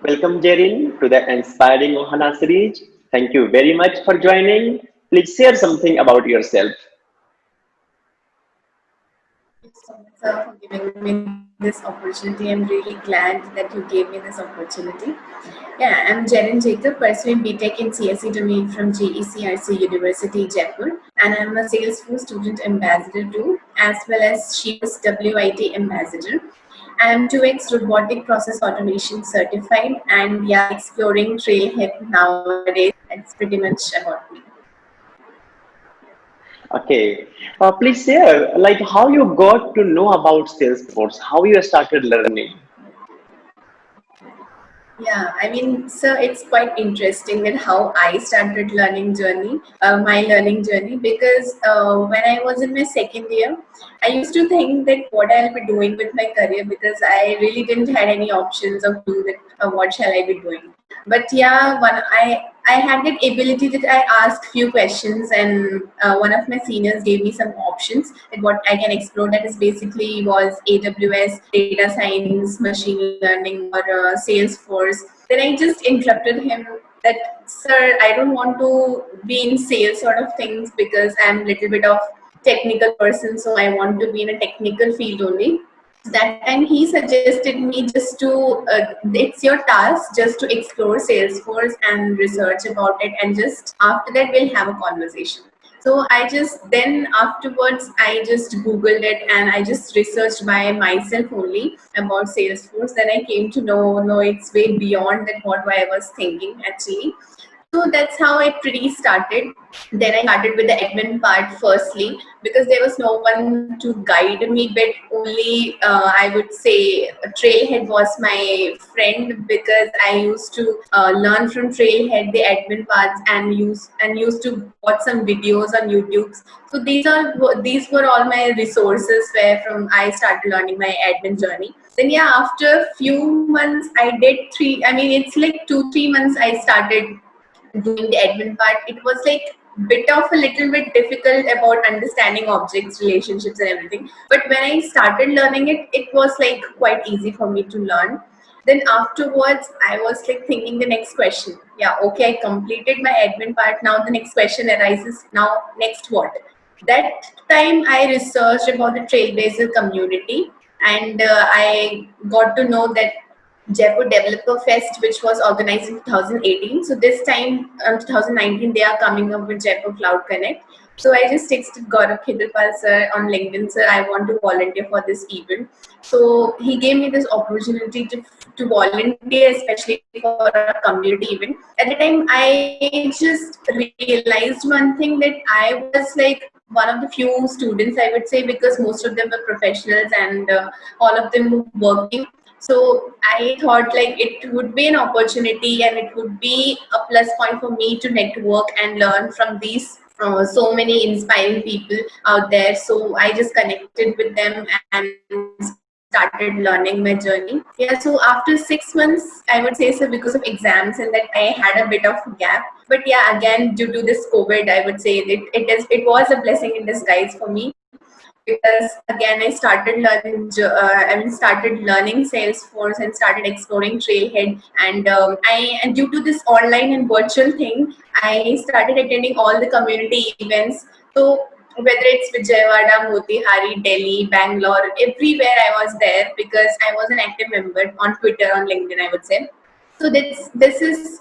Welcome, Jerin, to the inspiring Ohana series. Thank you very much for joining. Please share something about yourself. Thank you so much, sir, for giving me this opportunity. I'm really glad that you gave me this opportunity. Yeah, I'm Jerin Jacob, pursuing BTech in CSE domain from JECRC University, Jaipur, and I'm a Salesforce student ambassador too, as well as Shears WIT ambassador. I'm 2X robotic process automation certified, and yeah, exploring Trailhead nowadays. That's pretty much about me. Okay, please share like how you got to know about Salesforce, how you started learning. Yeah, I mean, so it's quite interesting that how I started my learning journey, because when I was in my second year, I used to think that what I'll be doing with my career, because I really didn't had any options of do that. What shall I be doing? But yeah, I had that ability that I asked few questions, and one of my seniors gave me some options that what I can explore. That is basically was AWS, data science, machine learning, or Salesforce. Then I just interrupted him that, sir, I don't want to be in sales sort of things, because I'm a little bit of technical person, so I want to be in a technical field only. That time he suggested me just to it's your task just to explore Salesforce and research about it, and just after that we'll have a conversation. So I just then afterwards I just googled it, and I just researched by myself only about Salesforce. Then I came to know, no, it's way beyond that what I was thinking actually. So that's how I pretty started. Then I started with the admin part firstly, because there was no one to guide me. But only I would say Trailhead was my friend, because I used to learn from Trailhead the admin parts, and used to watch some videos on YouTube. So these were all my resources where from I started learning my admin journey. Then yeah, after few months I did three. I mean, it's like 2 3 months I started doing the admin part. It was like bit of a little bit difficult about understanding objects, relationships, and everything. But when I started learning it, it was like quite easy for me to learn. Then afterwards, I was like thinking the next question. Yeah, okay, I completed my admin part. Now the next question arises. Now, next what? That time I researched about the Trailblazer community, and I got to know that Jaipur Developer Fest, which was organized in 2018. So this time, 2019, they are coming up with Jaipur Cloud Connect. So I just texted Gaurav Khidrpal sir on LinkedIn, sir, I want to volunteer for this event. So he gave me this opportunity to volunteer, especially for a community event. At the time, I just realized one thing, that I was like one of the few students, I would say, because most of them were professionals, and all of them were working. So I thought like it would be an opportunity, and it would be a plus point for me to network and learn from these so many inspiring people out there. So I just connected with them and started learning my journey. Yeah, so after 6 months, I would say, so because of exams and that, I had a bit of gap. But yeah, again, due to this COVID, I would say that it was a blessing in disguise for me, because again I started started learning Salesforce and started exploring Trailhead, and due to this online and virtual thing, I started attending all the community events. So whether it's Vijayawada, Motihari, Delhi, Bangalore, everywhere I was there, because I was an active member on Twitter, on LinkedIn, I would say. So this is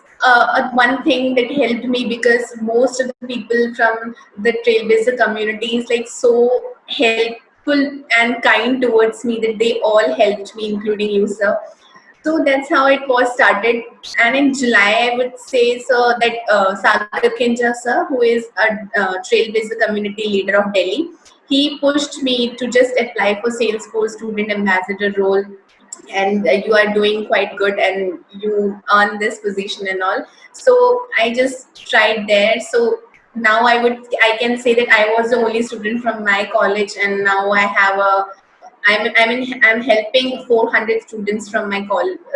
one thing that helped me, because most of the people from the Trailblazer community is like so helpful and kind towards me, that they all helped me, including you, sir. So that's how it was started. And in July, I would say, so that Sagar Kinja sir, who is a Trailblazer community leader of Delhi, he pushed me to just apply for Salesforce student ambassador role, and you are doing quite good, and you earn this position and all. So I just tried there. So now I can say that I was the only student from my college, and now I have a I'm helping 400 students from my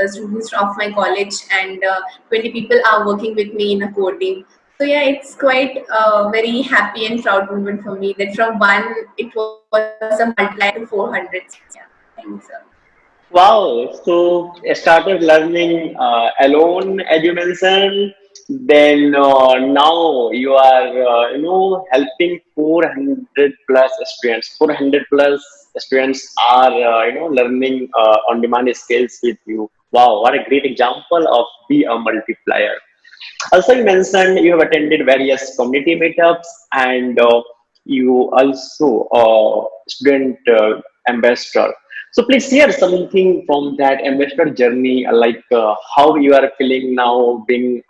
students of my college, and 20 people are working with me in a core team. So yeah, it's quite a very happy and proud moment for me, that from one it was a multiplier to 400. Yeah, thanks, sir. Wow. So I started learning alone, as you mentioned. Then now you are, helping 400 plus students. 400 plus students are, learning on-demand skills with you. Wow, what a great example of be a multiplier. Also, you mentioned you have attended various community meetups and you also student ambassador. So please share something from that ambassador journey, like how you are feeling now, being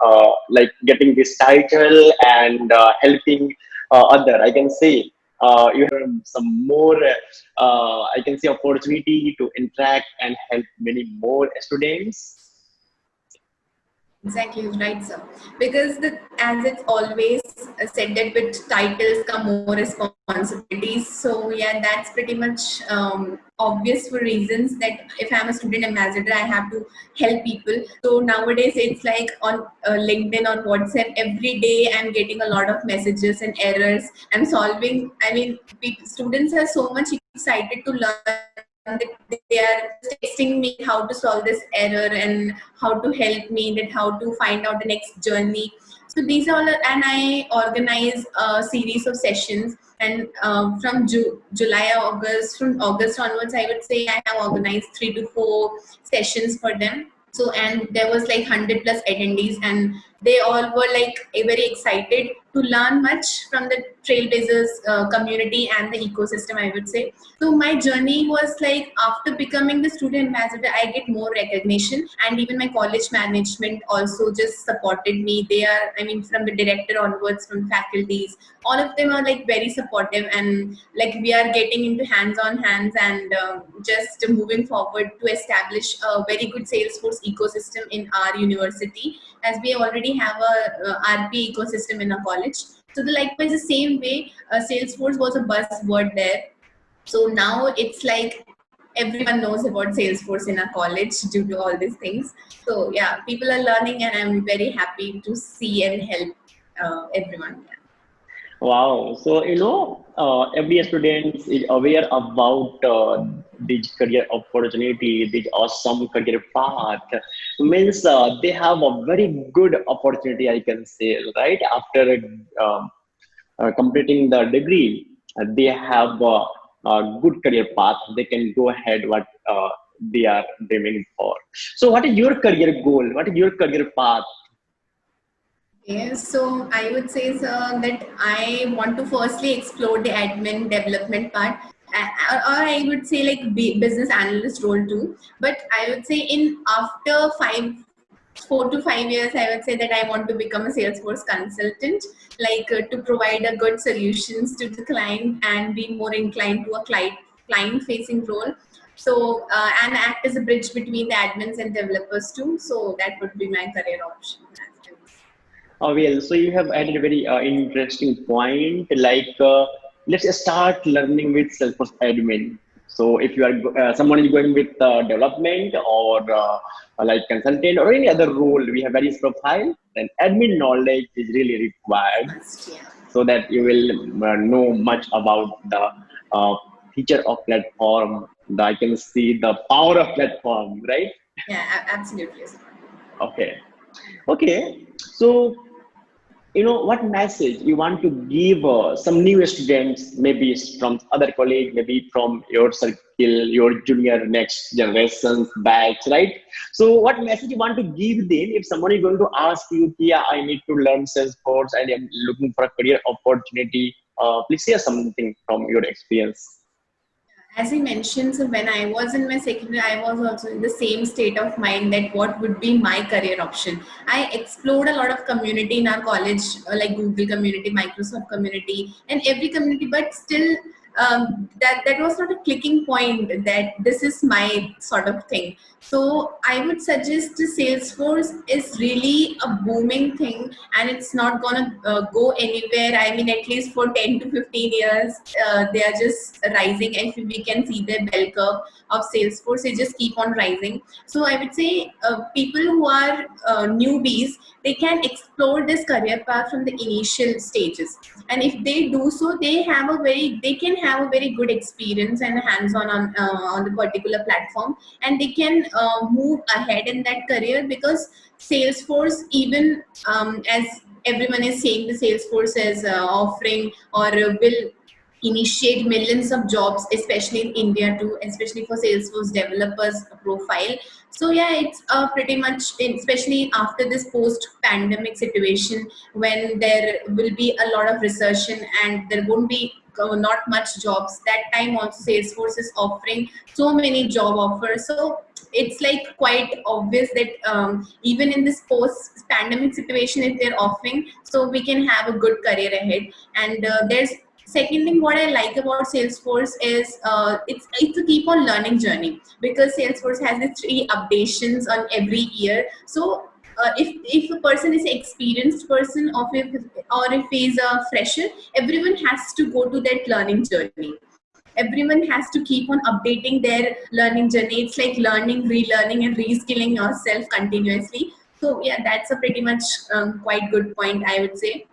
like getting this title and helping other. I can say you have some more, I can say, opportunity to interact and help many more students. Exactly, right, sir. Because as it's always said that with titles come more responsibilities. So yeah, that's pretty much obvious for reasons that if I'm a student ambassador, I have to help people. So nowadays it's like on LinkedIn, on WhatsApp, every day I'm getting a lot of messages and errors. I'm solving. I mean, students are so much excited to learn that they are just texting me how to solve this error and how to help me, that how to find out the next journey. So these all and I organize a series of sessions, and from July, August, from August onwards, I would say I have organized 3 to 4 sessions for them. So and there was like 100 plus attendees, and they all were like very excited to learn much from the trailblazers community and the ecosystem, I would say. So my journey was like, after becoming the student ambassador, I get more recognition, and even my college management also just supported me. They are, I mean, from the director onwards, from faculties, all of them are like very supportive, and like we are getting into hands on hands, and just moving forward to establish a very good Salesforce ecosystem in our university, as we already have a RP ecosystem in our college. So the likewise the same way, Salesforce was a buzzword there. So now it's like everyone knows about Salesforce in our college due to all these things. So yeah, people are learning, and I'm very happy to see and help everyone. Yeah. Wow. So, every student is aware about this career opportunity, this awesome career path. Means they have a very good opportunity, I can say, right? After completing the degree, they have a good career path. They can go ahead what they are dreaming for. So, what is your career goal? What is your career path? Okay, so I would say, sir, that I want to firstly explore the admin development part, or I would say like business analyst role too. But I would say in after 4 to 5 years, I would say that I want to become a Salesforce consultant, like to provide a good solutions to the client and be more inclined to a client facing role. So and act as a bridge between the admins and developers too. So that would be my career option. Well, so you have added a very interesting point. Like, let's start learning with Salesforce admin. So, if you are someone is going with development or like consultant or any other role, we have various profile. Then admin knowledge is really required Must, yeah. so that you will know much about the uh, feature of platform. I can see the power of platform, right? Yeah, absolutely. Yes. Okay. Okay. So what message you want to give some new students, maybe from other college, maybe from your circle, your junior next generations batch, right? So what message you want to give them if someone is going to ask you, yeah, I need to learn Salesforce and I'm looking for a career opportunity? Please share something from your experience. As I mentioned, so when I was in my second year, I was also in the same state of mind that what would be my career option. I explored a lot of community in our college, like Google community, Microsoft community, and every community, but still, that was not a clicking point that this is my sort of thing. So I would suggest the Salesforce is really a booming thing, and it's not gonna go anywhere. I mean, at least for 10 to 15 years, they are just rising. And we can see the bell curve of Salesforce, they just keep on rising. So I would say people who are newbies, they can explore this career path from the initial stages, and if they do so, they can have a very good experience and hands-on on the particular platform, and they can move ahead in that career, because Salesforce, even as everyone is saying, the Salesforce is offering or will initiate millions of jobs, especially in India too, especially for Salesforce developers profile. So yeah, it's pretty much, especially after this post-pandemic situation, when there will be a lot of recession and there won't be not much jobs. That time also Salesforce is offering so many job offers. So it's like quite obvious that even in this post-pandemic situation, if they're offering, so we can have a good career ahead. And there's second thing what I like about Salesforce is it's a keep on learning journey, because Salesforce has the 3 updations on every year. So if a person is an experienced person, or if he's a fresher, everyone has to go to that learning journey. Everyone has to keep on updating their learning journey. It's like learning, relearning, and reskilling yourself continuously. So yeah, that's a pretty much quite good point, I would say.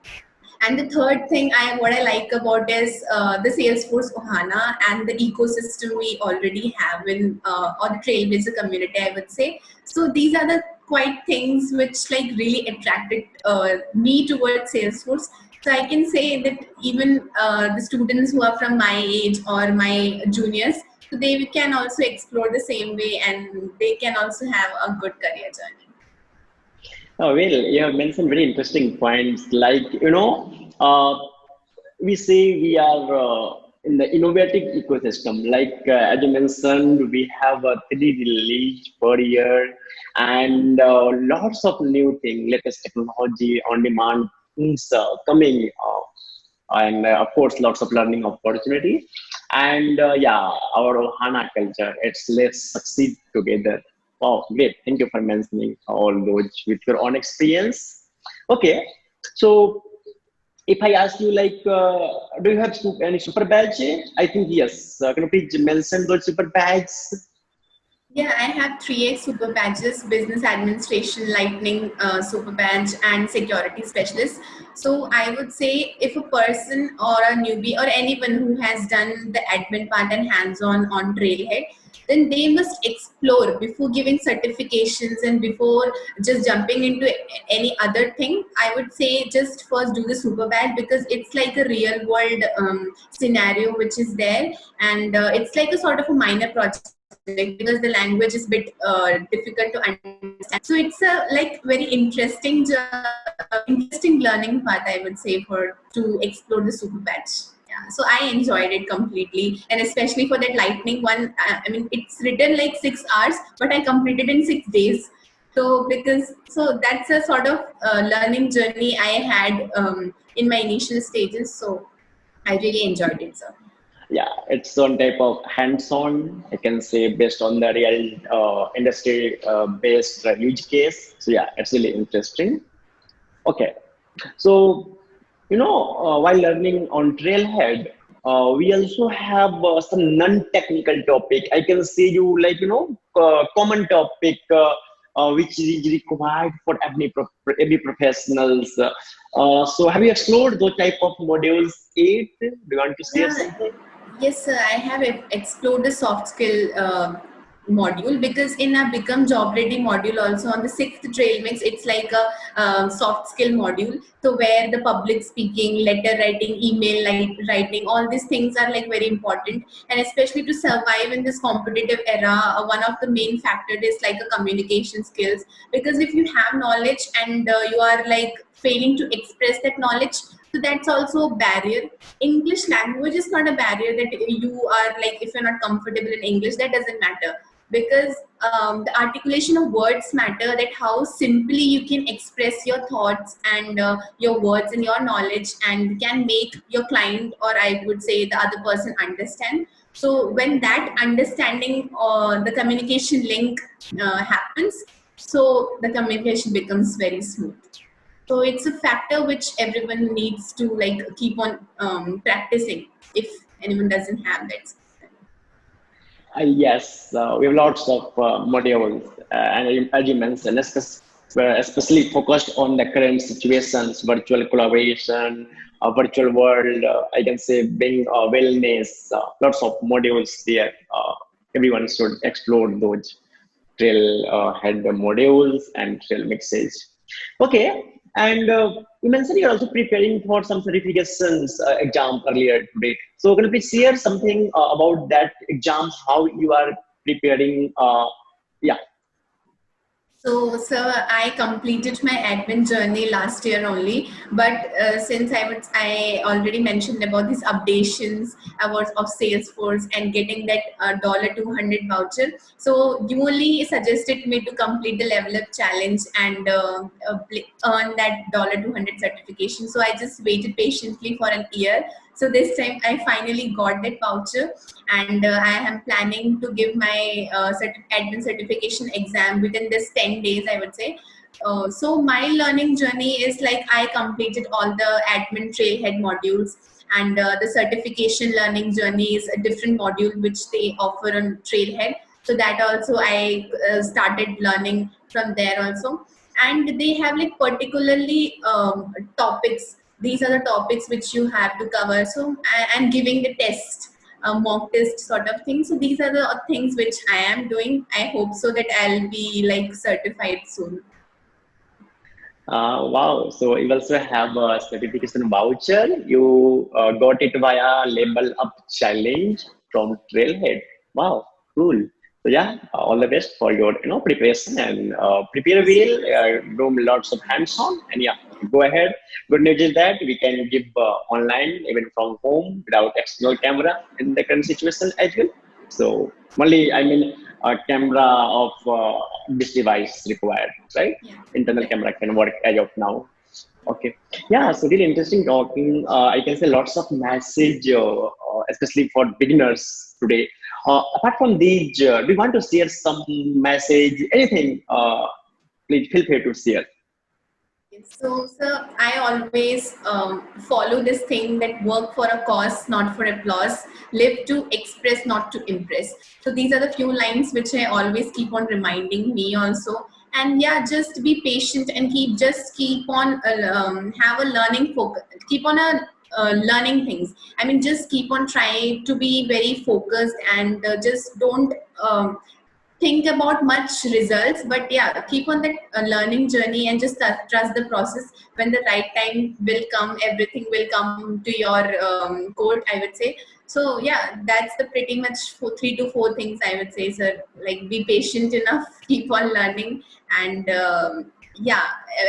And the third thing what I like about is the Salesforce Ohana and the ecosystem we already have in or the Trailblazer community, I would say. So these are the quite things which like really attracted me towards Salesforce. So I can say that even the students who are from my age or my juniors, so they can also explore the same way, and they can also have a good career journey. Oh, well, you have mentioned very interesting points. Like, we say we are in the innovative ecosystem. Like, as you mentioned, we have a 3 release per year and lots of new things, latest technology, on demand things coming. And of course, lots of learning opportunity. And yeah, our Ohana culture, it's let's succeed together. Wow, great. Thank you for mentioning all those with your own experience. Okay, so if I ask you, like, do you have any super badge? I think yes. Can you please mention those super badges? Yeah, I have 3 super badges: business administration, lightning super badge, and security specialist. So I would say if a person or a newbie or anyone who has done the admin part and hands-on on Trailhead, then they must explore before giving certifications and before just jumping into any other thing. I would say just first do the super badge, because it's like a real world scenario which is there, and it's like a sort of a minor project, because the language is a bit difficult to understand. So it's a like very interesting learning path, I would say, for to explore the super batch. Yeah, so I enjoyed it completely, and especially for that lightning one. I mean, it's written like 6 hours, but I completed in 6 days. So that's a sort of learning journey I had in my initial stages. So I really enjoyed it, sir. Yeah, it's one type of hands-on, I can say, based on the real industry based use case. So yeah, it's really interesting. Okay, so while learning on Trailhead, we also have some non-technical topic. I can say you, like, common topic which is required for every professionals. So have you explored those type of modules? Eight? Do you want to share Yeah, something? yes, sir. I have explored the soft skill module, because in a become job ready module also on the sixth trail mix, it's like a soft skill module. So where the public speaking, letter writing, email writing, all these things are like very important, and especially to survive in this competitive era, one of the main factors is like a communication skills. Because if you have knowledge and you are like failing to express that knowledge, so that's also a barrier. English language is not a barrier, that you are like, if you're not comfortable in English, that doesn't matter, because the articulation of words matter, that how simply you can express your thoughts and your words and your knowledge, and can make your client, or I would say the other person, understand. So when that understanding or the communication link happens, so the communication becomes very smooth. So it's a factor which everyone needs to like keep on practicing, if anyone doesn't have that. Yes, we have lots of modules, and as you mentioned, especially focused on the current situations, virtual collaboration, virtual world, I can say being wellness, lots of modules there. Everyone should explore those trail head modules and trail mixes. Okay, and you mentioned you're also preparing for some certifications exam earlier today. So can you please share something about that exams, how you are preparing? Yeah. So, sir, I completed my admin journey last year only. But since I already mentioned about these updations about of Salesforce and getting that $200 voucher. So, you only suggested me to complete the level up challenge and earn that $200 certification. So, I just waited patiently for an year. So this time I finally got that voucher, and I am planning to give my admin certification exam within this 10 days, I would say. So my learning journey is like I completed all the admin trailhead modules, and the certification learning journey is a different module which they offer on trailhead. So that also I started learning from there also. And they have like particularly topics. These are the topics which you have to cover. So I'm giving the test, mock test sort of thing. So these are the things which I am doing. I hope so that I'll be like certified soon. Wow. So you also have a certification voucher. You got it via Label Up Challenge from Trailhead. Wow, cool. So yeah, all the best for your preparation and prepare well. Do lots of hands-on and yeah, go ahead. Good news is that we can give online even from home without external camera in the current situation as well. So only I mean a camera of this device required, right? Yeah, Internal yeah. camera can work as of now. Okay. Yeah, so really interesting talking. I can say lots of message, especially for beginners today. Apart from these, do you want to share some message, anything? Please feel free to share. So, sir, I always follow this thing that work for a cause, not for applause, live to express, not to impress. So, these are the few lines which I always keep on reminding me also. And yeah, just be patient and keep on have a learning focus, keep on learning things. I mean, just keep on trying to be very focused and just don't. Think about much results, but yeah, keep on that learning journey and just trust the process. When the right time will come, everything will come to your court, I would say. So yeah, that's the pretty much 3 to 4 things I would say, sir. Like, be patient enough, keep on learning, and yeah,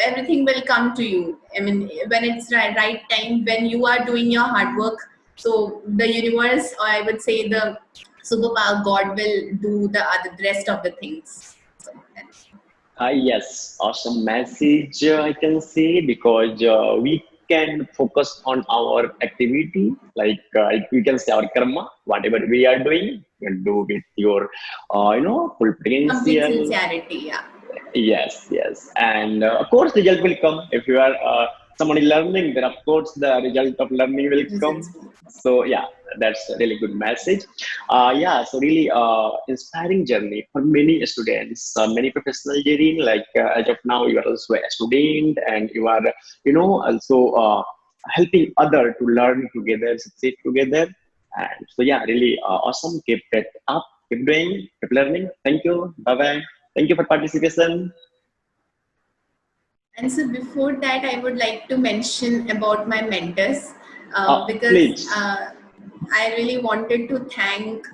everything will come to you. I mean, when it's right time, when you are doing your hard work, so the universe, or I would say the superpower God, will do the rest of the things. So that's Yes, awesome message I can say because we can focus on our activity, like we can say our karma, whatever we are doing, you can do with your, full complete potential. sincerity. Yeah. Yes, yes, and of course, result will come if you are someone is learning. Then of course, the result of learning will Results come. will So yeah, that's a really good message. Yeah, so really inspiring journey for many students, many professional journey. Like as of now, you are also a student, and you are also helping other to learn together, succeed together. And so yeah, really awesome. Keep it up. Keep doing. Keep learning. Thank you. Bye bye. Thank you for participation. And so before that, I would like to mention about my mentors, because Please. I really wanted to thank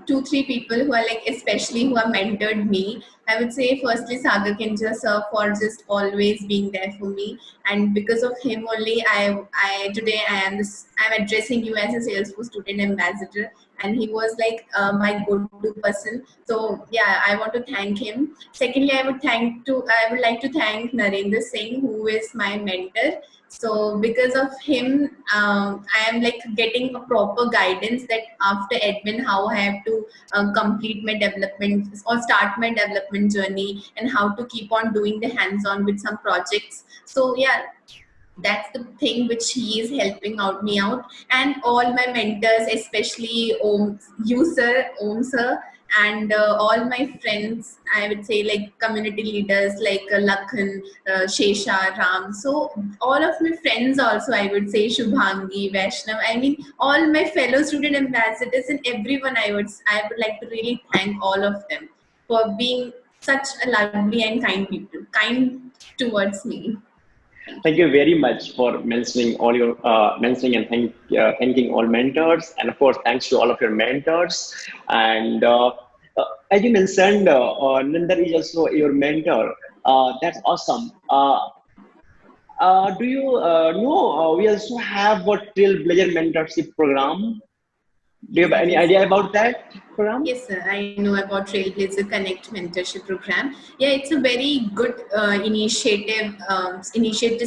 2, 3 people who are like, especially who have mentored me. I would say firstly Sagar Kinja sir, for just always being there for me, and because of him only, I today I'm addressing you as a Salesforce student ambassador, and he was like my go-to person. So yeah, I want to thank him. Secondly, I would like to thank Narendra Singh, who is my mentor. So because of him, I am like getting a proper guidance that after admin, how I have to complete my development or start my development journey, and how to keep on doing the hands-on with some projects. So yeah, that's the thing which he is helping out me out. And all my mentors, especially Om, you sir, Om sir, and all my friends, I would say, like community leaders like Lakhan, Shesha, Ram. So all of my friends also, I would say, Shubhangi, Vaishnav. I mean, all my fellow student ambassadors and everyone. I would like to really thank all of them for being such a lovely and kind people, kind towards me. Thank Thank you. you very much for mentioning and thanking all mentors, and of course, thanks to all of your mentors. And as you mentioned, Nandar is also your mentor. That's awesome. Do you know we also have a Trailblazer mentorship program? Do you have any Yes. idea about that program? Yes, sir. I know about Trailblazer Connect mentorship program. Yeah, it's a very good initiative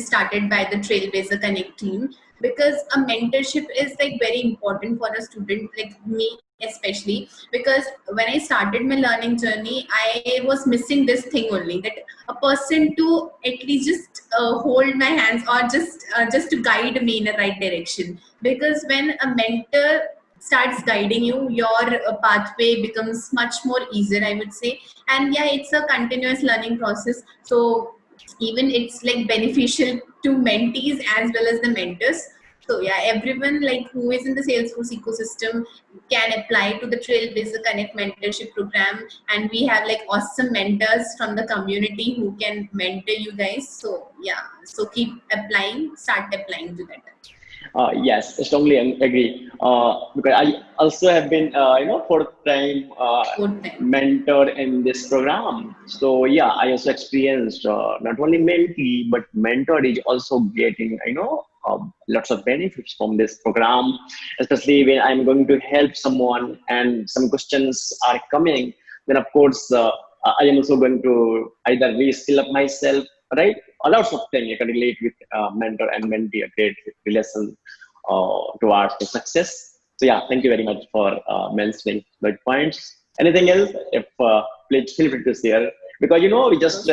started by the Trailblazer Connect team, because a mentorship is like very important for a student like me especially, because when I started my learning journey, I was missing this thing only, that a person to at least just hold my hands, or just to guide me in the right direction. Because when a mentor starts guiding you, your pathway becomes much more easier, I would say. And yeah, it's a continuous learning process, so even it's like beneficial to mentees as well as the mentors. So yeah, everyone like who is in the Salesforce ecosystem can apply to the Trailblazer Connect mentorship program, and we have like awesome mentors from the community who can mentor you guys. So yeah, so keep applying, start applying to that. Yes, I strongly agree. Because I also have been, fourth time Good time. mentor in this program. So yeah, I also experienced not only mentee but mentor is also getting, lots of benefits from this program. Especially when I'm going to help someone and some questions are coming, then of course I am also going to either reskill up myself, right? Lots of things you can relate with mentor and mentee, a great relation towards the success. So yeah, thank you very much for mentioning those points. Anything else? If please feel free to share, because we just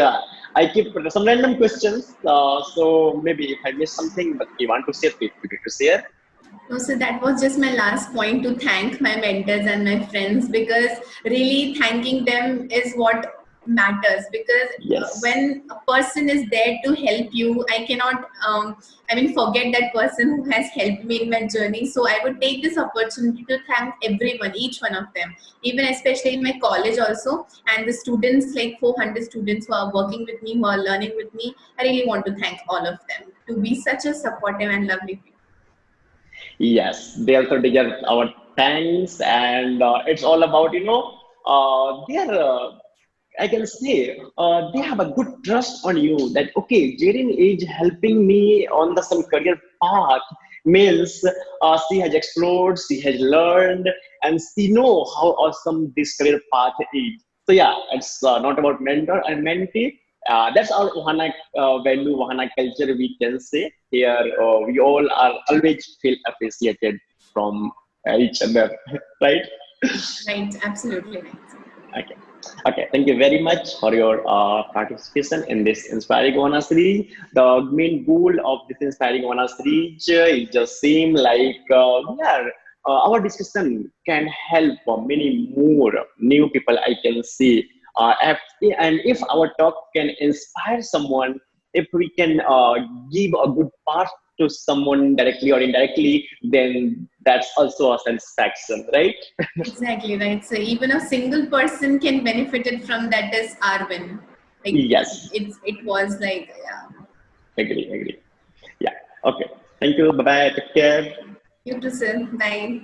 I keep some random questions. So maybe if I miss something, but you want to share, feel free to share. No, so that was just my last point, to thank my mentors and my friends, because really thanking them is what matters. Because Yes. when a person is there to help you, I cannot, forget that person who has helped me in my journey. So I would take this opportunity to thank everyone, each one of them, even especially in my college also, and the students, like 400 students who are working with me, who are learning with me. I really want to thank all of them to be such a supportive and lovely people. Yes, they also deserve our thanks, and it's all about their. I can say they have a good trust on you that okay, Jerin is helping me on the some career path. Means she has explored, she has learned, and she know how awesome this career path is. So yeah, it's not about mentor and mentee. That's our Ohana value, Ohana culture. We can say here we all are always feel appreciated from each other, right? Right, absolutely right. Okay. Okay. Thank you very much for your participation in this Inspiring Ohana series. The main goal of this Inspiring Ohana series is just seem like our discussion can help many more new people. I can see, and if our talk can inspire someone, if we can give a good path to someone directly or indirectly, then that's also a satisfaction, right? Exactly right. So even a single person can benefit it from that is Arvin. Like Yes. it was like, yeah. Agree. Yeah. Okay. Thank you. Bye bye. Take care. You too, sir. Bye.